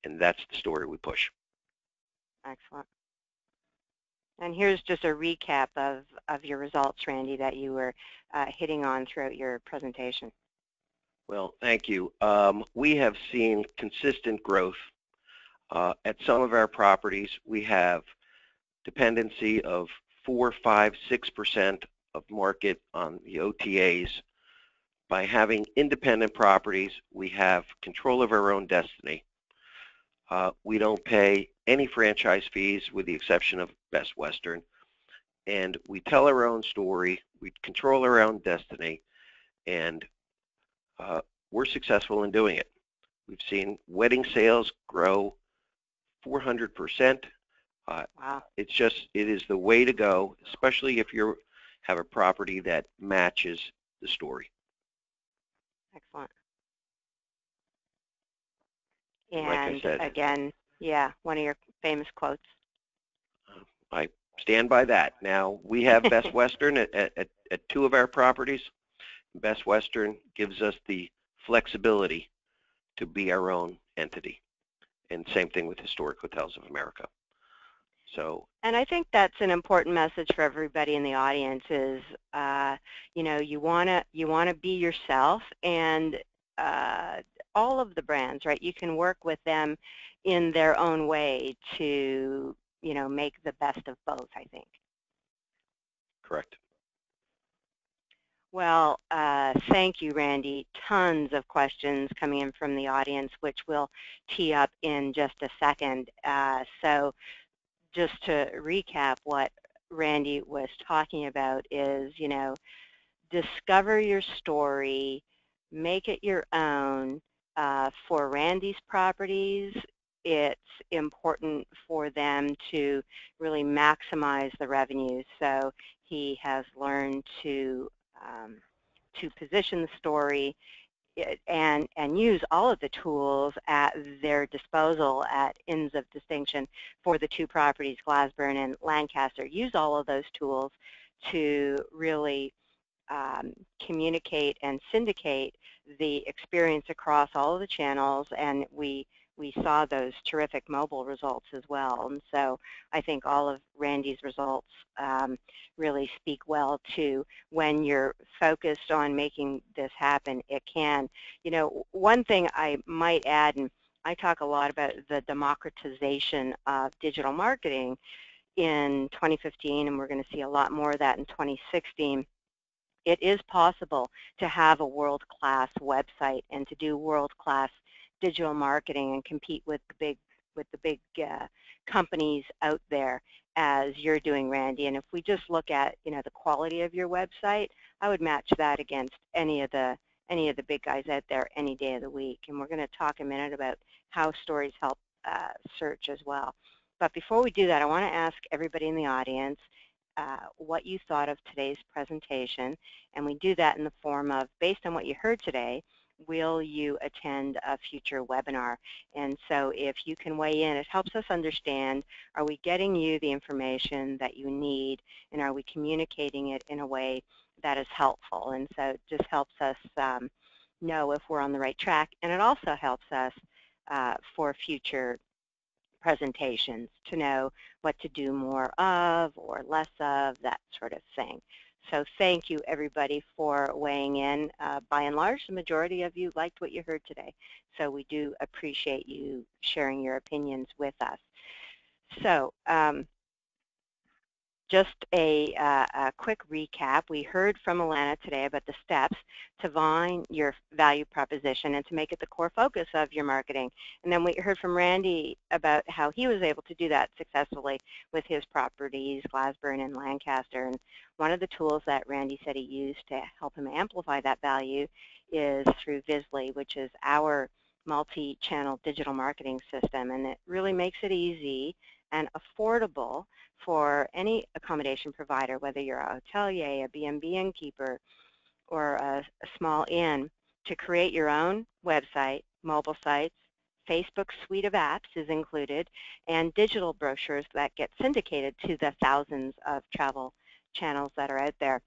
and that's the story we push. Excellent. And here's just a recap of your results, Randy, that you were hitting on throughout your presentation. Well, thank you. We have seen consistent growth. At some of our properties, we have dependency of 4, 5, 6% of market on the OTAs. By having independent properties, we have control of our own destiny. We don't pay any franchise fees with the exception of Best Western. And we tell our own story, we control our own destiny, and we're successful in doing it. We've seen wedding sales grow 400%. Wow. It is the way to go, especially if you have a property that matches the story. Excellent. And like I said, again, yeah, one of your famous quotes. I stand by that. Now, we have Best Western at 2 of our properties. Best Western gives us the flexibility to be our own entity. And same thing with Historic Hotels of America. So, and I think that's an important message for everybody in the audience is, you know, you wanna be yourself, and all of the brands, right? You can work with them in their own way to, you know, make the best of both, I think. correct. Well, thank you, Randy. Tons of questions coming in from the audience, which we'll tee up in just a second. So just to recap what Randy was talking about is, you know, discover your story, make it your own. For Randy's properties, it's important for them to really maximize the revenues. So he has learned to position the story and use all of the tools at their disposal at Inns of Distinction for the 2 properties, Glasberg and Lancaster. Use all of those tools to really communicate and syndicate the experience across all of the channels, and we saw those terrific mobile results as well. And so I think all of Randy's results really speak well to when you're focused on making this happen, it can. You know, one thing I might add, and I talk a lot about the democratization of digital marketing in 2015, and we're going to see a lot more of that in 2016. It is possible to have a world-class website and to do world-class digital marketing and compete with the big companies out there as you're doing, Randy. And if we just look at, you know, the quality of your website, I would match that against any of the big guys out there any day of the week. And we're going to talk a minute about how stories help search as well. But before we do that, I want to ask everybody in the audience what you thought of today's presentation, and we do that in the form of, based on what you heard today, will you attend a future webinar? And so if you can weigh in, it helps us understand, are we getting you the information that you need, and are we communicating it in a way that is helpful? And so it just helps us know if we're on the right track, and it also helps us for future presentations to know what to do more of or less of, that sort of thing. So thank you, everybody, for weighing in. By and large, the majority of you liked what you heard today. So we do appreciate you sharing your opinions with us. So just a quick recap. We heard from Alana today about the steps to define your value proposition and to make it the core focus of your marketing. And then we heard from Randy about how he was able to do that successfully with his properties, Glasberg and Lancaster. And one of the tools that Randy said he used to help him amplify that value is through Visly, which is our multi-channel digital marketing system. And it really makes it easy and affordable for any accommodation provider, whether you're a hotelier, a B&B innkeeper, or a small inn, to create your own website, mobile sites. Facebook suite of apps is included, and digital brochures that get syndicated to the thousands of travel channels that are out there.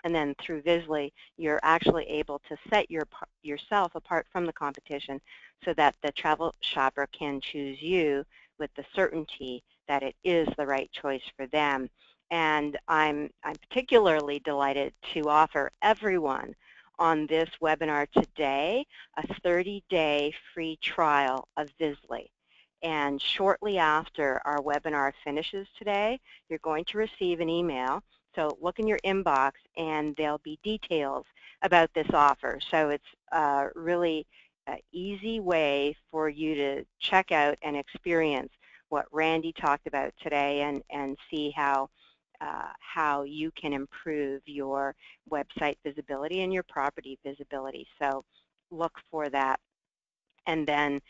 And then through Visly, you're actually able to set yourself apart from the competition so that the travel shopper can choose you with the certainty that it is the right choice for them. And I'm particularly delighted to offer everyone on this webinar today a 30-day free trial of Visly. And shortly after our webinar finishes today, you're going to receive an email. So look in your inbox, and there'll be details about this offer. So it's a really easy way for you to check out and experience what Randy talked about today, and see how you can improve your website visibility and your property visibility. So look for that. And then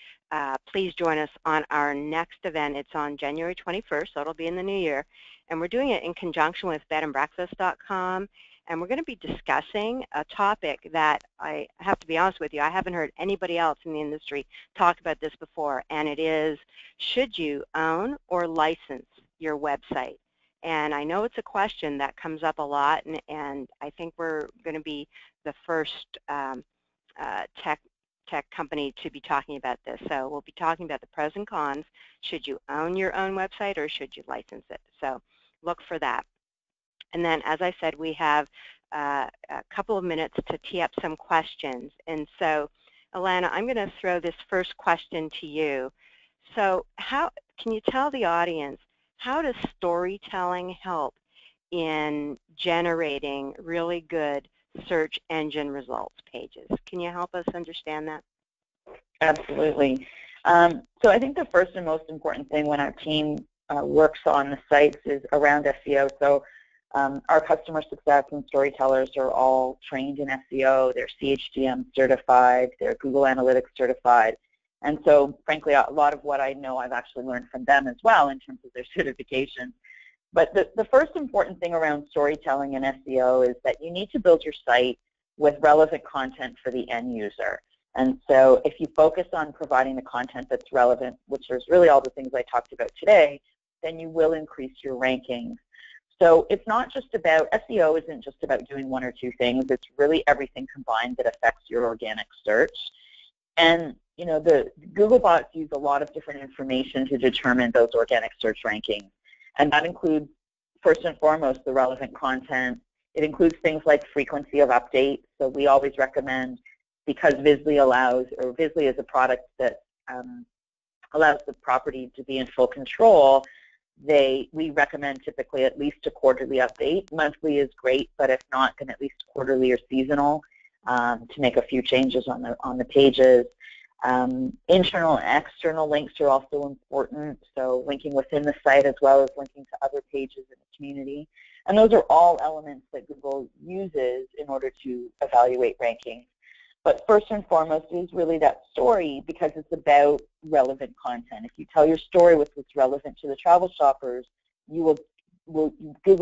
please join us on our next event. It's on January 21st, so it'll be in the new year. And we're doing it in conjunction with bedandbreakfast.com. And we're going to be discussing a topic that, I have to be honest with you, I haven't heard anybody else in the industry talk about this before. And it is, should you own or license your website? And I know it's a question that comes up a lot, and I think we're going to be the first tech company to be talking about this. So we'll be talking about the pros and cons. Should you own your own website or should you license it? So look for that. And then, as I said, we have a couple of minutes to tee up some questions. And so, Alana, I'm going to throw this first question to you. So how can you tell the audience, how does storytelling help in generating really good search engine results pages? Can you help us understand that? Absolutely. So I think the first and most important thing when our team works on the sites is around SEO. So our customer success and storytellers are all trained in SEO. They're CHGM certified. They're Google Analytics certified. And so, frankly, a lot of what I know I've actually learned from them as well in terms of their certification. But the first important thing around storytelling and SEO is that you need to build your site with relevant content for the end user. And so if you focus on providing the content that's relevant, which is really all the things I talked about today, then you will increase your rankings. So it's not just about, SEO isn't just about doing one or two things. It's really everything combined that affects your organic search. And you know, the Google bots use a lot of different information to determine those organic search rankings. And that includes, first and foremost, the relevant content. It includes things like frequency of updates. So we always recommend, because Visly allows, or Visly is a product that allows the property to be in full control, we recommend typically at least a quarterly update. Monthly is great, but if not, then at least quarterly or seasonal to make a few changes on the pages. Internal and external links are also important, so linking within the site as well as linking to other pages in the community. And those are all elements that Google uses in order to evaluate rankings. But first and foremost is really that story, because it's about relevant content. If you tell your story with what's relevant to the travel shoppers, Google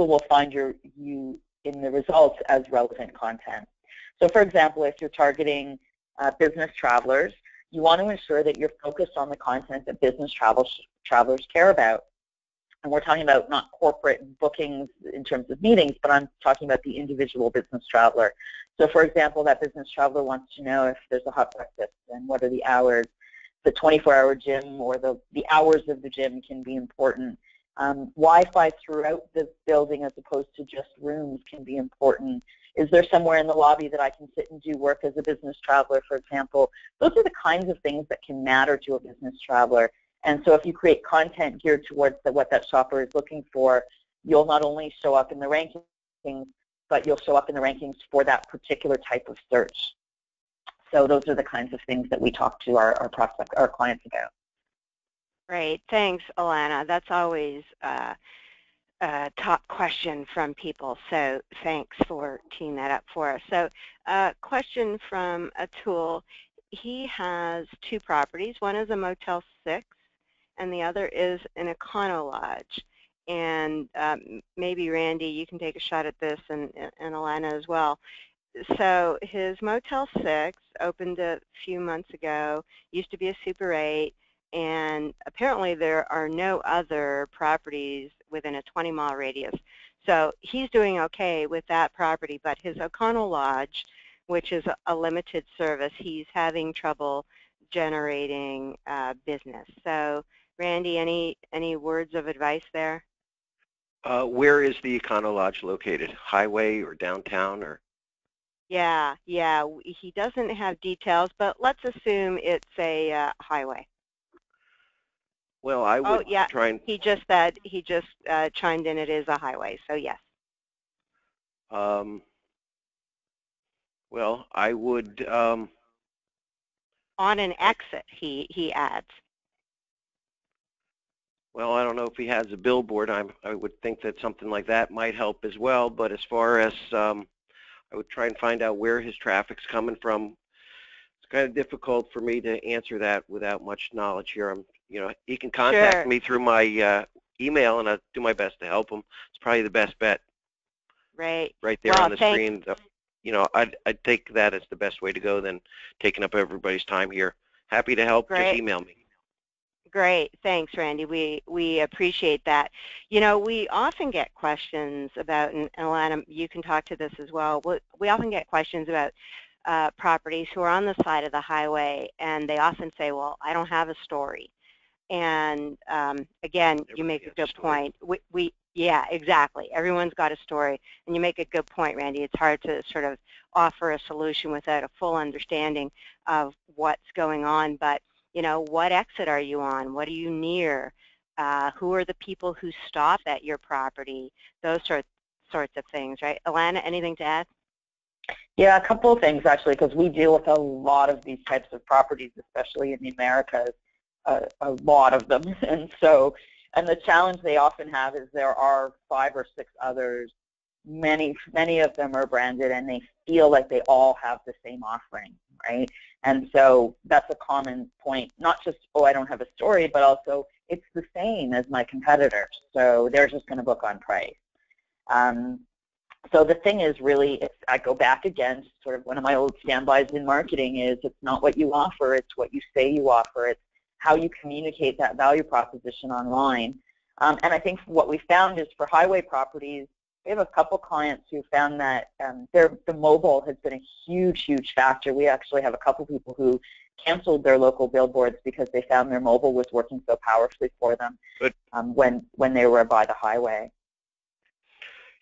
will find you in the results as relevant content. So for example, if you're targeting business travelers, you want to ensure that you're focused on the content that business travelers care about. And we're talking about not corporate bookings in terms of meetings, but I'm talking about the individual business traveler. So for example, that business traveler wants to know if there's a hot breakfast and what are the hours. the 24-hour gym or the hours of the gym can be important. Wi-Fi throughout the building as opposed to just rooms can be important. Is there somewhere in the lobby that I can sit and do work as a business traveler, for example? Those are the kinds of things that can matter to a business traveler. And so if you create content geared towards what that shopper is looking for, you'll not only show up in the rankings, but you'll show up in the rankings for that particular type of search. So those are the kinds of things that we talk to our clients about. Great, thanks, Alana. That's always a top question from people, so thanks for teeing that up for us. So question from Atul. He has two properties. One is a Motel 6, and the other is an Econo Lodge. And maybe, Randy, you can take a shot at this, and Alana as well. So his Motel 6 opened a few months ago, used to be a Super 8, and apparently there are no other properties within a 20-mile radius. So he's doing okay with that property, but his Econo Lodge, which is a limited service, he's having trouble generating business. So Randy, any words of advice there? Where is the Econo Lodge located? Highway or downtown or? Yeah, he doesn't have details, but let's assume it's a highway. Well, I would try and. He just chimed in. It is a highway, so yes. Well, I would. On an exit, he adds. Well, I don't know if he has a billboard. I would think that something like that might help as well. But as far as I would try and find out where his traffic's coming from. It's kind of difficult for me to answer that without much knowledge here. He can contact me through my email, and I'll do my best to help him. It's probably the best bet. Right there on the screen. I'd take that as the best way to go than taking up everybody's time here. Happy to help. Great. Just email me. Great. Thanks, Randy. We appreciate that. We often get questions about, and Alana, you can talk to this as well, we often get questions about properties who are on the side of the highway, and they often say, well, I don't have a story. And again, you make a good point. Yeah, exactly. Everyone's got a story, and you make a good point, Randy. It's hard to sort of offer a solution without a full understanding of what's going on. But what exit are you on? What are you near? Who are the people who stop at your property? Those sorts of things, right? Alana, anything to add? Yeah, a couple of things actually, because we deal with a lot of these types of properties, especially in the Americas, a lot of them. And the challenge they often have is there are 5 or 6 others. Many of them are branded, and they feel like they all have the same offering, right? And so that's a common point, not just, oh, I don't have a story, but also it's the same as my competitors, so they're just going to book on price. So the thing is really, I go back again to sort of one of my old standbys in marketing is it's not what you offer, it's what you say you offer. It's how you communicate that value proposition online. And I think what we found is for highway properties, we have a couple clients who found that the mobile has been a huge factor. We actually have a couple people who canceled their local billboards because they found their mobile was working so powerfully for them when they were by the highway.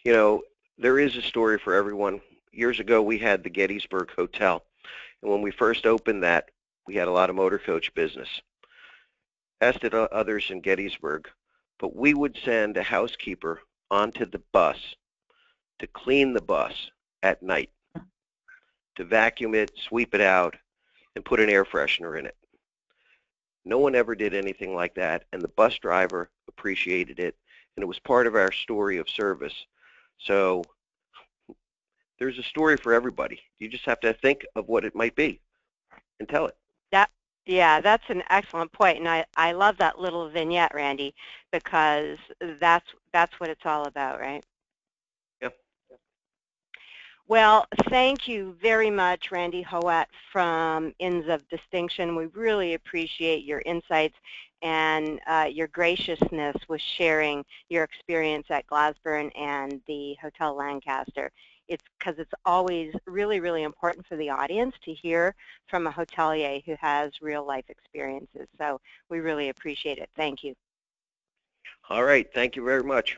There is a story for everyone. Years ago, we had the Gettysburg Hotel, and when we first opened that, we had a lot of motor coach business. As did others in Gettysburg, but we would send a housekeeper onto the bus to clean the bus at night, to vacuum it, sweep it out, and put an air freshener in it. No one ever did anything like that, and the bus driver appreciated it, and it was part of our story of service. So there's a story for everybody. You just have to think of what it might be and tell it. Yeah, that's an excellent point, and I love that little vignette, Randy, because that's what it's all about, right? Yep. Well, thank you very much, Randy Howat from Inns of Distinction. We really appreciate your insights and your graciousness with sharing your experience at Glasberg and the Hotel Lancaster. it's because it's always really, really important for the audience to hear from a hotelier who has real life experiences. So we really appreciate it. Thank you. All right, thank you very much.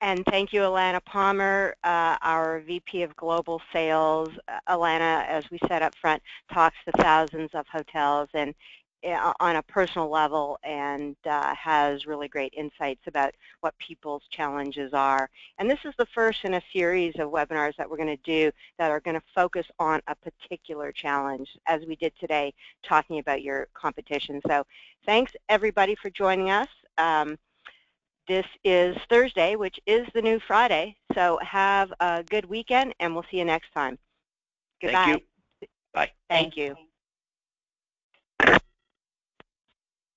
And thank you, Alana Palmer, our VP of Global Sales. Alana, as we said up front, talks to thousands of hotels and on a personal level, and has really great insights about what people's challenges are. And this is the first in a series of webinars that we're going to do that are going to focus on a particular challenge, as we did today, talking about your competition. So thanks, everybody, for joining us. This is Thursday, which is the new Friday, so have a good weekend, and we'll see you next time. Goodbye. Thank you. Bye. Thank you.